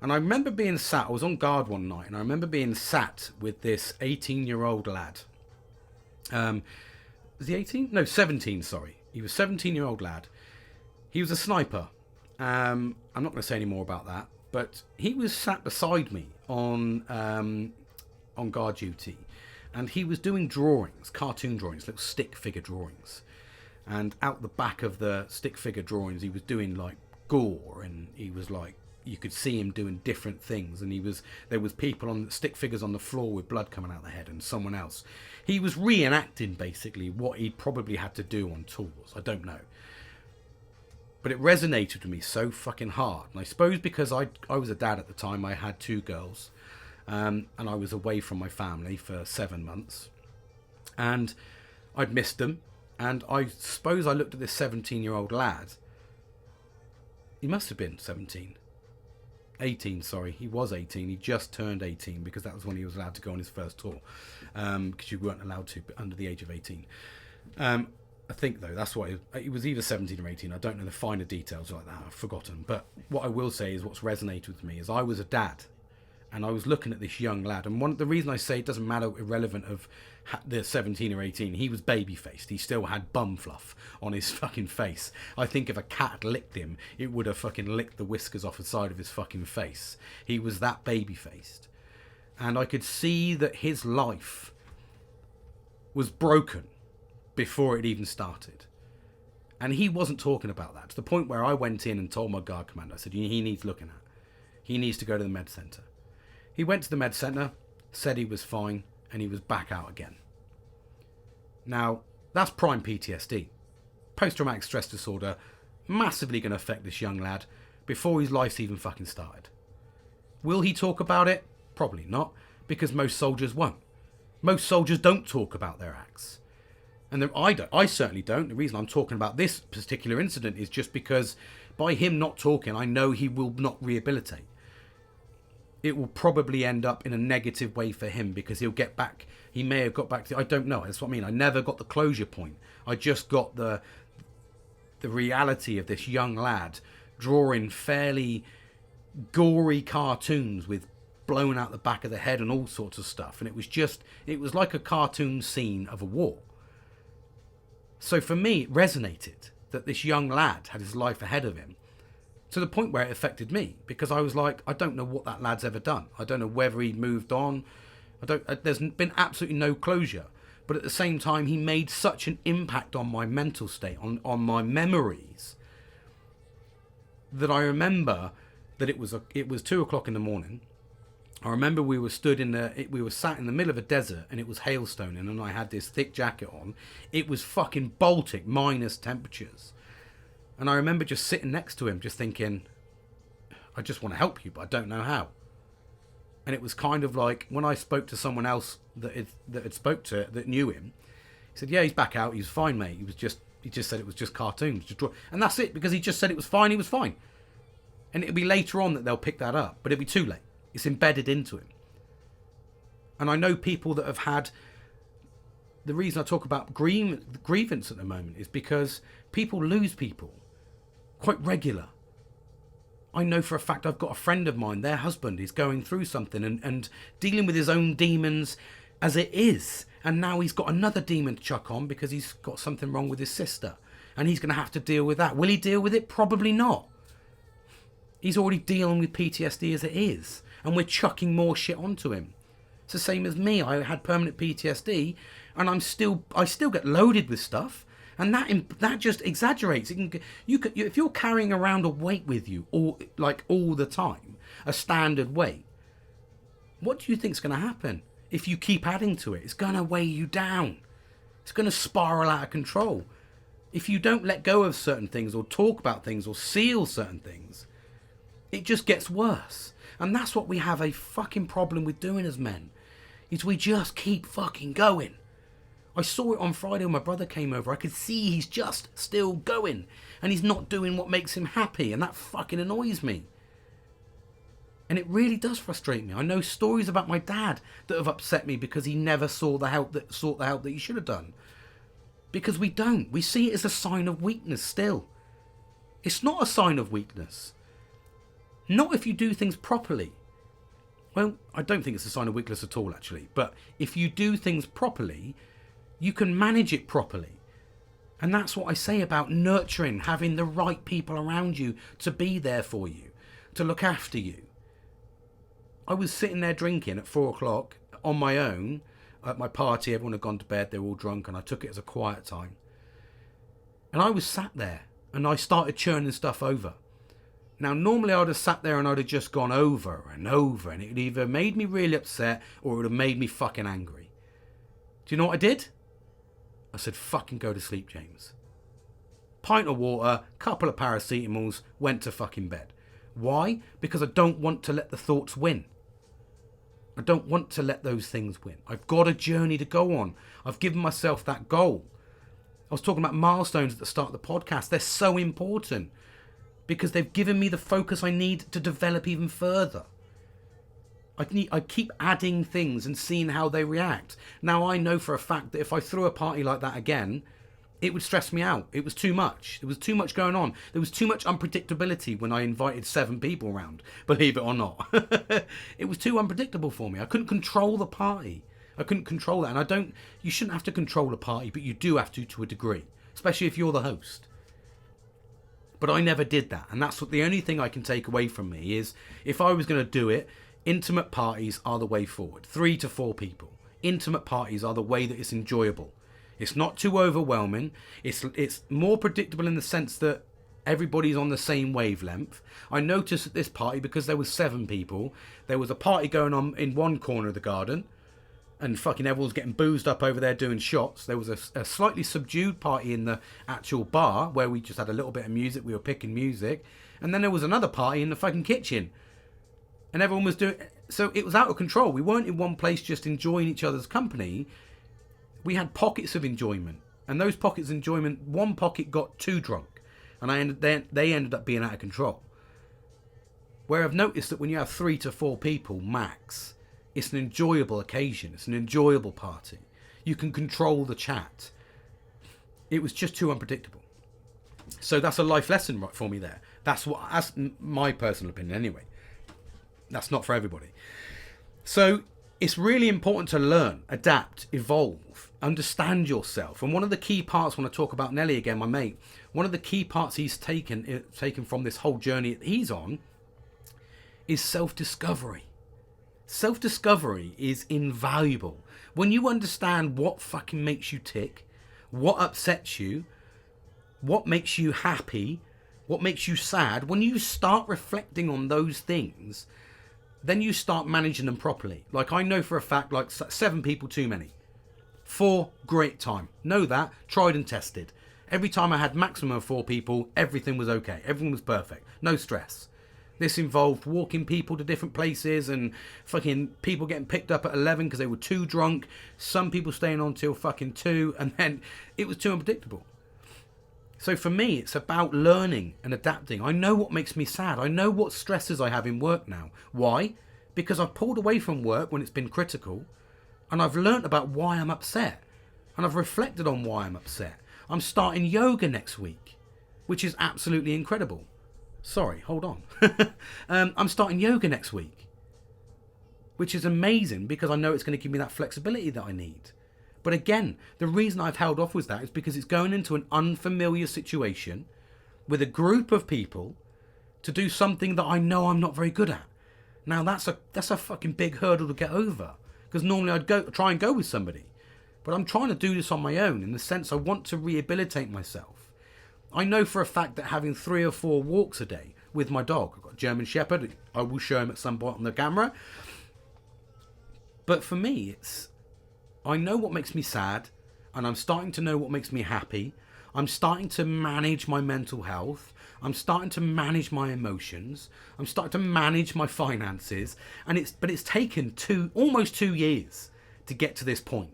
And I remember being sat, I was on guard one night, and I remember being sat with this 18-year-old lad. Was he 18? No, 17, sorry. He was a 17-year-old lad. He was a sniper. I'm not going to say any more about that, but he was sat beside me on guard duty, and he was doing drawings, cartoon drawings, little stick figure drawings. And out the back of the stick figure drawings, he was doing like gore, and he was like, you could see him doing different things, and there was people on stick figures on the floor with blood coming out the head, and someone else. He was reenacting basically what he'd probably had to do on tours. I don't know. But it resonated with me so fucking hard. And I suppose because I was a dad at the time, I had 2 girls. And I was away from my family for 7 months. And I'd missed them. And I suppose I looked at this 17-year-old lad. He must have been 17. 18, sorry. He was 18. He just turned 18 because that was when he was allowed to go on his first tour. Because you weren't allowed to under the age of 18. I think, though, that's what it was either 17 or 18. I don't know the finer details like that. I've forgotten. But what I will say is what's resonated with me is I was a dad, and I was looking at this young lad. And the reason I say it doesn't matter, irrelevant of the 17 or 18, he was baby-faced. He still had bum fluff on his fucking face. I think if a cat licked him, it would have fucking licked the whiskers off the side of his fucking face. He was that baby-faced. And I could see that his life was broken before it even started. And he wasn't talking about that, to the point where I went in and told my guard commander, I said, he needs looking at. He needs to go to the med centre. He went to the med centre, said he was fine, and he was back out again. Now, that's prime PTSD. Post-traumatic stress disorder, massively going to affect this young lad before his life's even fucking started. Will he talk about it? Probably not, because most soldiers won't. Most soldiers don't talk about their acts. And I certainly don't. The reason I'm talking about this particular incident is just because by him not talking, I know he will not rehabilitate. It will probably end up in a negative way for him because he'll get back. He may have got back to, I don't know. That's what I mean. I never got the closure point. I just got the reality of this young lad drawing fairly gory cartoons with blown out the back of the head and all sorts of stuff. And it was like a cartoon scene of a war. So for me, it resonated that this young lad had his life ahead of him, to the point where it affected me, because I was like, I don't know what that lad's ever done. I don't know whether he moved on. There's been absolutely no closure. But at the same time, he made such an impact on my mental state, on my memories, that I remember that it was 2:00 in the morning. I remember we were sat in the middle of a desert, and it was hailstoning, and I had this thick jacket on. It was fucking Baltic minus temperatures. And I remember just sitting next to him, just thinking, I just want to help you, but I don't know how. And it was kind of like when I spoke to someone else that knew him, he said, yeah, he's back out. He's fine, mate. He just said it was just cartoons. And that's it, because he just said it was fine. He was fine. And it'll be later on that they'll pick that up, but it'll be too late. It's embedded into him. And I know people that have had... The reason I talk about grievance at the moment is because people lose people quite regular. I know for a fact I've got a friend of mine, their husband is going through something and dealing with his own demons as it is. And now he's got another demon to chuck on because he's got something wrong with his sister. And he's going to have to deal with that. Will he deal with it? Probably not. He's already dealing with PTSD as it is. and we're chucking more shit onto him. It's the same as me. I had permanent PTSD, and I still get loaded with stuff, and that just exaggerates. If you're carrying around a weight with you all the time, a standard weight, what do you think's going to happen if you keep adding to it? It's going to weigh you down. It's going to spiral out of control. If you don't let go of certain things, or talk about things, or seal certain things, it just gets worse. And that's what we have a fucking problem with doing as men, is we just keep fucking going. I saw it on Friday when my brother came over. I could see he's just still going, and he's not doing what makes him happy, and that fucking annoys me. And it really does frustrate me. I know stories about my dad that have upset me because he never sought the help that he should have done. Because we don't. We see it as a sign of weakness still. It's not a sign of weakness. Not if you do things properly. Well, I don't think it's a sign of weakness at all, actually. But if you do things properly, you can manage it properly. And that's what I say about nurturing, having the right people around you to be there for you, to look after you. I was sitting there drinking at 4 o'clock on my own at my party. Everyone had gone to bed. They were all drunk, and I took it as a quiet time. And I was sat there, and I started churning stuff over. Now, normally I would have sat there and I'd have just gone over and over, and it would either made me really upset or it would have made me fucking angry. Do you know what I did? I said, fucking go to sleep, James. Pint of water, couple of paracetamols, went to fucking bed. Why? Because I don't want to let the thoughts win. I don't want to let those things win. I've got a journey to go on. I've given myself that goal. I was talking about milestones at the start of the podcast. They're so important because they've given me the focus I need to develop even further. I keep adding things and seeing how they react. Now I know for a fact that if I threw a party like that again, it would stress me out. It was too much. There was too much going on. There was too much unpredictability when I invited 7 people around, believe it or not. It was too unpredictable for me. I couldn't control the party. I couldn't control that. And you shouldn't have to control a party, but you do have to a degree, especially if you're the host. But I never did that. And that's the only thing I can take away from me is, if I was going to do it, intimate parties are the way forward. 3 to 4 people. Intimate parties are the way that it's enjoyable. It's not too overwhelming. It's more predictable in the sense that everybody's on the same wavelength. I noticed at this party, because there was 7 people, there was a party going on in one corner of the garden, and fucking everyone's getting boozed up over there doing shots. There was a slightly subdued party in the actual bar where we just had a little bit of music. We were picking music. And then there was another party in the fucking kitchen. And everyone was doing... So it was out of control. We weren't in one place just enjoying each other's company. We had pockets of enjoyment, and those pockets of enjoyment, one pocket got too drunk, and they ended up being out of control. Where I've noticed that when you have 3 to 4 people max, it's an enjoyable occasion. It's an enjoyable party. You can control the chat. It was just too unpredictable. So that's a life lesson right for me there. That's my personal opinion anyway. That's not for everybody. So it's really important to learn, adapt, evolve, understand yourself. And one of the key parts, when I talk about Nelly again, my mate, one of the key parts he's taken from this whole journey that he's on is self-discovery. Self-discovery is invaluable. When you understand what fucking makes you tick, what upsets you, what makes you happy, what makes you sad, when you start reflecting on those things, then you start managing them properly. Like, I know for a fact, like 7 people too many. 4, great time. Know that, tried and tested. Every time I had maximum of 4 people, everything was okay. Everything was perfect. No stress. This involved walking people to different places and fucking people getting picked up at 11 because they were too drunk. Some people staying on till fucking 2, and then it was too unpredictable. So for me, it's about learning and adapting. I know what makes me sad. I know what stresses I have in work now. Why? Because I've pulled away from work when it's been critical, and I've learnt about why I'm upset, and I've reflected on why I'm upset. I'm starting yoga next week, which is absolutely incredible. Sorry, hold on. I'm starting yoga next week, which is amazing because I know it's going to give me that flexibility that I need. But again, the reason I've held off with that is because it's going into an unfamiliar situation with a group of people to do something that I know I'm not very good at. Now that's a fucking big hurdle to get over, because normally I'd try and go with somebody, but I'm trying to do this on my own, in the sense I want to rehabilitate myself. I know for a fact that having 3 or 4 walks a day with my dog, I've got a German Shepherd, I will show him at some point on the camera, but for me I know what makes me sad, and I'm starting to know what makes me happy. I'm starting to manage my mental health. I'm starting to manage my emotions. I'm starting to manage my finances. But it's taken almost 2 years to get to this point.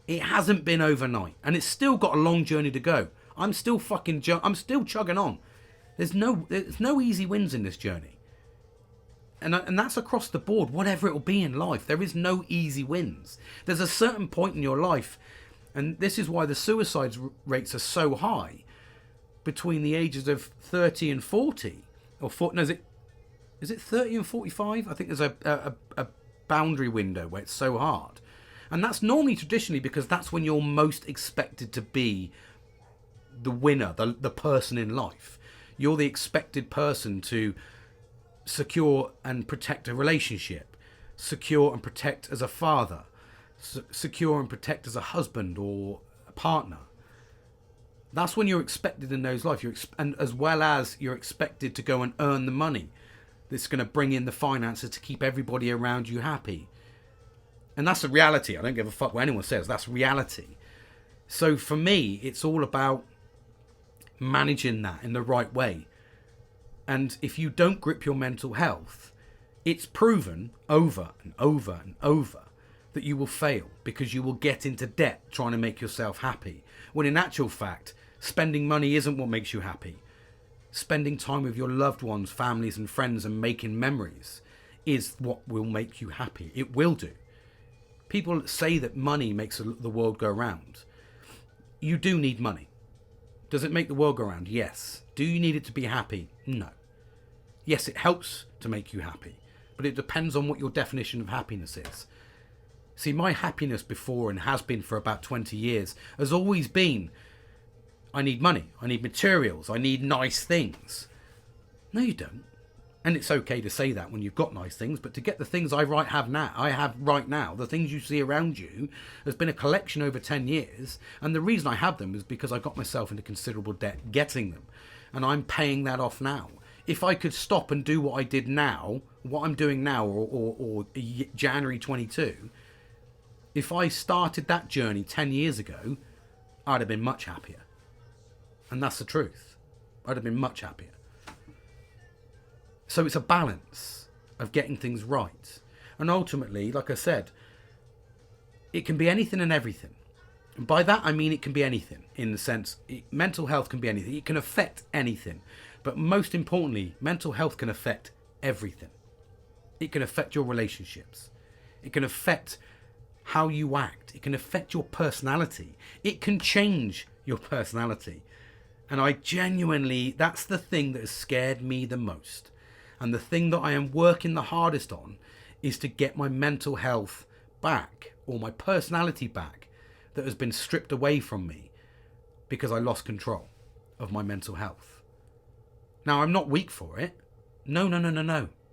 It hasn't been overnight, and it's still got a long journey to go. I'm still chugging on. There's no easy wins in this journey. And that's across the board, whatever it will be in life. There is no easy wins. There's a certain point in your life, and this is why the suicide rates are so high, between the ages of 30 and 40. Is it 30 and 45? I think there's a boundary window where it's so hard. And that's normally traditionally because that's when you're most expected to be the winner, the person in life. You're the expected person to secure and protect a relationship, secure and protect as a father, secure and protect as a husband or a partner. That's when you're expected in those life. And as well as you're expected to go and earn the money that's going to bring in the finances to keep everybody around you happy. And that's the reality. I don't give a fuck what anyone says. That's reality. So for me, it's all about managing that in the right way. And if you don't grip your mental health, it's proven over and over and over that you will fail, because you will get into debt trying to make yourself happy. When in actual fact, spending money isn't what makes you happy. Spending time with your loved ones, families and friends, and making memories is what will make you happy. It will do. People say that money makes the world go round. You do need money. Does it make the world go round? Yes. Do you need it to be happy? No. Yes, it helps to make you happy, but it depends on what your definition of happiness is. See, my happiness before, and has been for about 20 years, has always been, I need money, I need materials, I need nice things. No, you don't. And it's okay to say that when you've got nice things, but to get the things I have right now, the things you see around you, has been a collection over 10 years. And the reason I have them is because I got myself into considerable debt getting them. And I'm paying that off now. If I could stop and do what I did now, what I'm doing now, or January 22, if I started that journey 10 years ago, I'd have been much happier. And that's the truth. I'd have been much happier. So it's a balance of getting things right. And ultimately, like I said, it can be anything and everything. And by that I mean it can be anything, in the sense, mental health can be anything. It can affect anything. But most importantly, mental health can affect everything. It can affect your relationships. It can affect how you act. It can affect your personality. It can change your personality. And I genuinely, that's the thing that has scared me the most. And the thing that I am working the hardest on is to get my mental health back, or my personality back, that has been stripped away from me because I lost control of my mental health. Now, I'm not weak for it. No.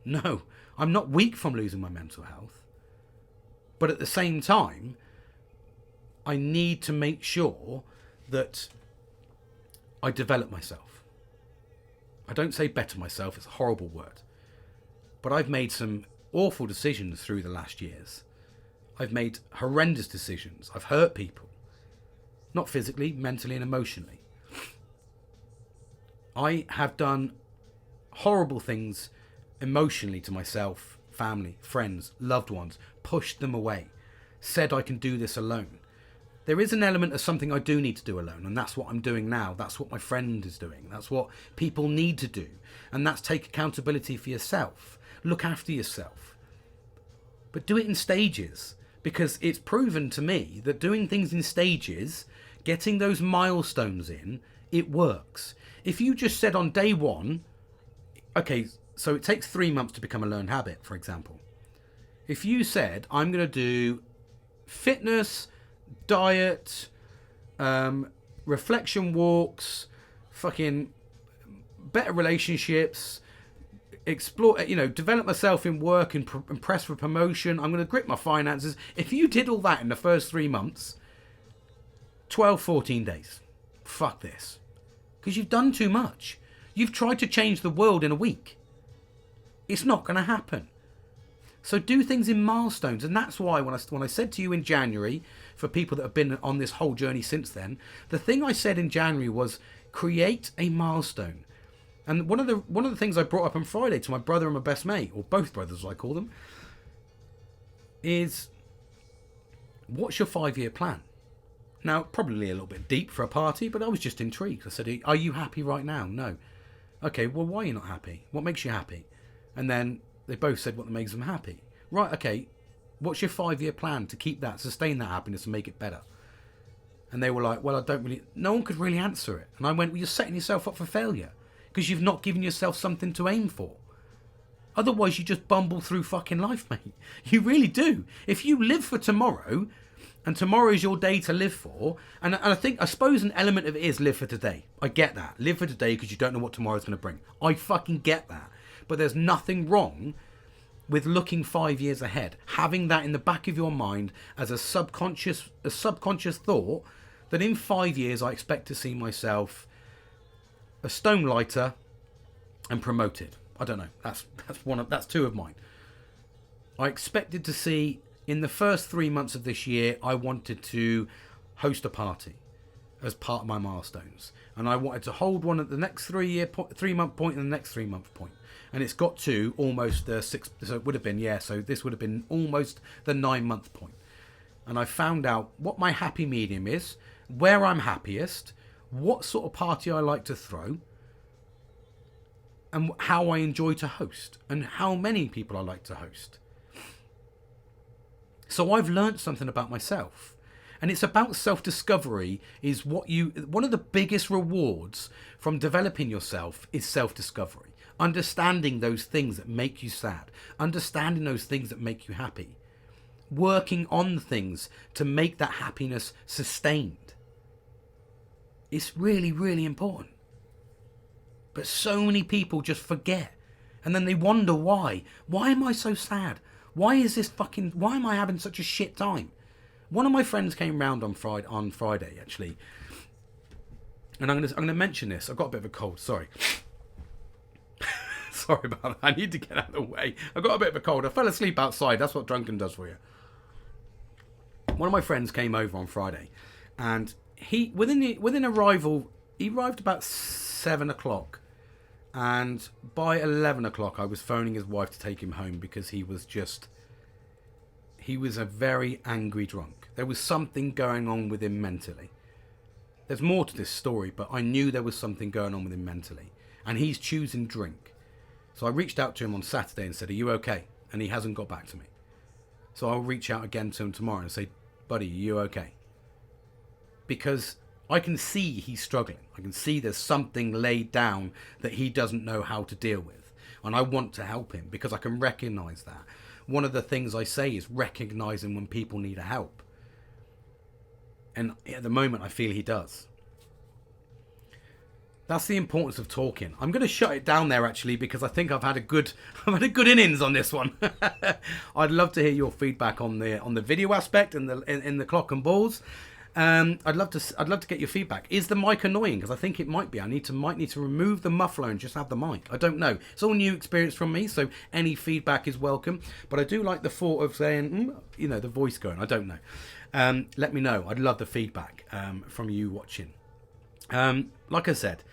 No, I'm not weak from losing my mental health. But at the same time, I need to make sure that I develop myself. I don't say better myself, it's a horrible word. But I've made some awful decisions through the last years. I've made horrendous decisions. I've hurt people. Not physically, mentally and emotionally. I have done horrible things emotionally to myself, family, friends, loved ones, pushed them away, said I can do this alone. There is an element of something I do need to do alone, and that's what I'm doing now. That's what my friend is doing. That's what people need to do. And that's take accountability for yourself. Look after yourself. But do it in stages, because it's proven to me that doing things in stages, getting those milestones in, it works. If you just said on day one, okay, so it takes 3 months to become a learned habit, for example. If you said, I'm going to do fitness, diet, reflection walks, fucking better relationships, explore, develop myself in work and press for promotion. I'm going to grip my finances. If you did all that in the first 3 months, 12, 14 days, fuck this. Because you've done too much. You've tried to change the world in a week. It's not going to happen. So do things in milestones. And that's why when I said to you in January, for people that have been on this whole journey since then, the thing I said in January was create a milestone. And one of the things I brought up on Friday to my brother and my best mate, or both brothers as I call them, is what's your 5-year plan? Now, probably a little bit deep for a party, but I was just intrigued. I said, are you happy right now? No. Okay, well, why are you not happy? What makes you happy? And then they both said what makes them happy. Right, okay, what's your 5-year plan to keep that, sustain that happiness and make it better? And they were like, well, no one could really answer it. And I went, well, you're setting yourself up for failure because you've not given yourself something to aim for. Otherwise, you just bumble through fucking life, mate. You really do. If you live for tomorrow, and tomorrow is your day to live for, and I suppose an element of it is live for today. I get that. Live for today because you don't know what tomorrow's going to bring. I fucking get that. But there's nothing wrong with looking 5 years ahead, having that in the back of your mind as a subconscious thought that in 5 years I expect to see myself a stone lighter and promoted. I don't know. That's two of mine. I expected to see in the first 3 months of this year, I wanted to host a party as part of my milestones, and I wanted to hold one at the next 3 month point and the next 3 month point. And it's got to almost the 6. So it would have been So this would have been almost the 9 month point. And I found out what my happy medium is, where I'm happiest, what sort of party I like to throw, and how I enjoy to host, and how many people I like to host. So I've learned something about myself. And it's about self-discovery is one of the biggest rewards from developing yourself is self-discovery. Understanding those things that make you sad. Understanding those things that make you happy. Working on things to make that happiness sustained. It's really, really important. But so many people just forget. And then they wonder why. Why am I so sad? Why am I having such a shit time? One of my friends came round on Friday actually. And I'm gonna mention this. I've got a bit of a cold, sorry. Sorry about that. I need to get out of the way. I've got a bit of a cold. I fell asleep outside. That's what drunken does for you. One of my friends came over on Friday, and within arrival, he arrived about 7 o'clock. And by 11 o'clock, I was phoning his wife to take him home because he was a very angry drunk. There was something going on with him mentally. There's more to this story, but I knew there was something going on with him mentally. And he's choosing drink. So I reached out to him on Saturday and said, are you okay? And he hasn't got back to me. So I'll reach out again to him tomorrow and say, buddy, are you okay? Because I can see he's struggling. I can see there's something laid down that he doesn't know how to deal with. And I want to help him because I can recognise that. One of the things I say is recognising when people need help. And at the moment, I feel he does. That's the importance of talking. I'm going to shut it down there actually because I think I've had a good innings on this one. I'd love to hear your feedback on the video aspect and in the clock and balls. I'd love to get your feedback. Is the mic annoying? Because I think it might be. I might need to remove the muffler and just have the mic. I don't know. It's all new experience from me, so any feedback is welcome. But I do like the thought of saying, the voice going. I don't know. Let me know. I'd love the feedback from you watching. Like I said,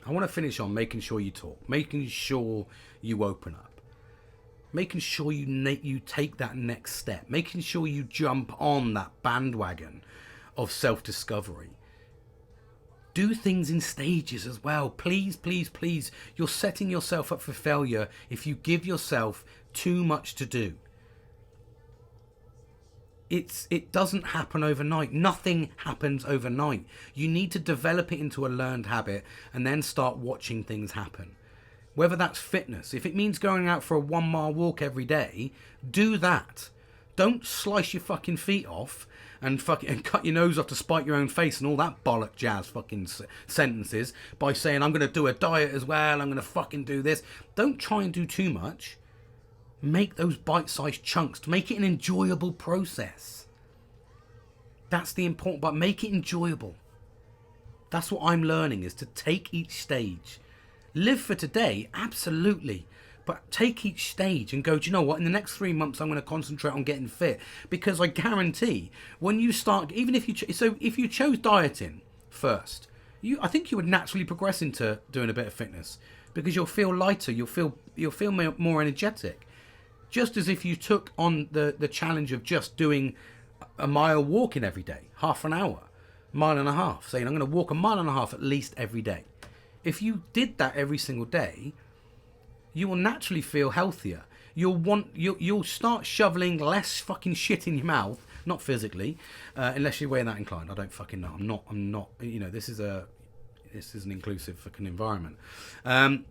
I want to finish on making sure you talk, making sure you open up, making sure you take that next step, making sure you jump on that bandwagon of self-discovery. Do things in stages as well. Please, please, please. You're setting yourself up for failure if you give yourself too much to do. It doesn't happen overnight. Nothing happens overnight. You need to develop it into a learned habit and then start watching things happen. Whether that's fitness, if it means going out for a 1 mile walk every day, do that. Don't slice your fucking feet off and cut your nose off to spite your own face and all that bollock jazz fucking sentences by saying, I'm going to do a diet as well, I'm going to fucking do this. Don't try and do too much. Make those bite-sized chunks to make it an enjoyable process. That's the important part. Make it enjoyable. That's what I'm learning, is to take each stage. Live for today, absolutely. But take each stage and go, do you know what? In the next 3 months, I'm going to concentrate on getting fit. Because I guarantee, when you start, even if you, if you chose dieting first, I think you would naturally progress into doing a bit of fitness. Because you'll feel lighter, you'll feel more energetic. Just as if you took on the challenge of just doing a mile walking every day, half an hour, mile and a half, saying I'm going to walk a mile and a half at least every day. If you did that every single day, you will naturally feel healthier. You'll start shoveling less fucking shit in your mouth, not physically, unless you're way that inclined. I don't fucking know. I'm not. You know, this is an inclusive fucking environment. That's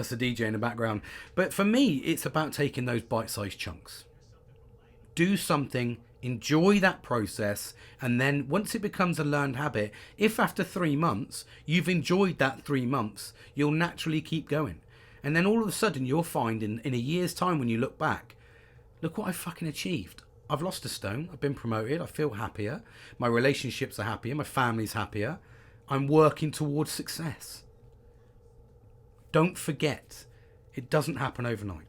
the DJ in the background. But for me, it's about taking those bite-sized chunks. Do something, enjoy that process, and then once it becomes a learned habit, if after 3 months you've enjoyed that 3 months, you'll naturally keep going. And then all of a sudden you'll find in a year's time, when you look back, look what I fucking achieved. I've lost a stone, I've been promoted, I feel happier, my relationships are happier, my family's happier, I'm working towards success. Don't forget, it doesn't happen overnight.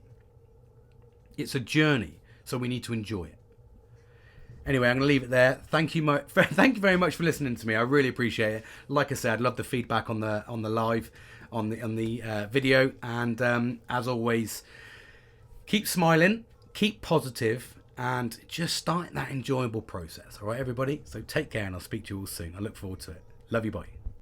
It's a journey, so we need to enjoy it. Anyway, I'm going to leave it there. Thank you very much for listening to me. I really appreciate it. Like I said, I'd love the feedback on the live, on the video. And as always, keep smiling, keep positive, and just start that enjoyable process. All right, everybody? So take care, and I'll speak to you all soon. I look forward to it. Love you, bye.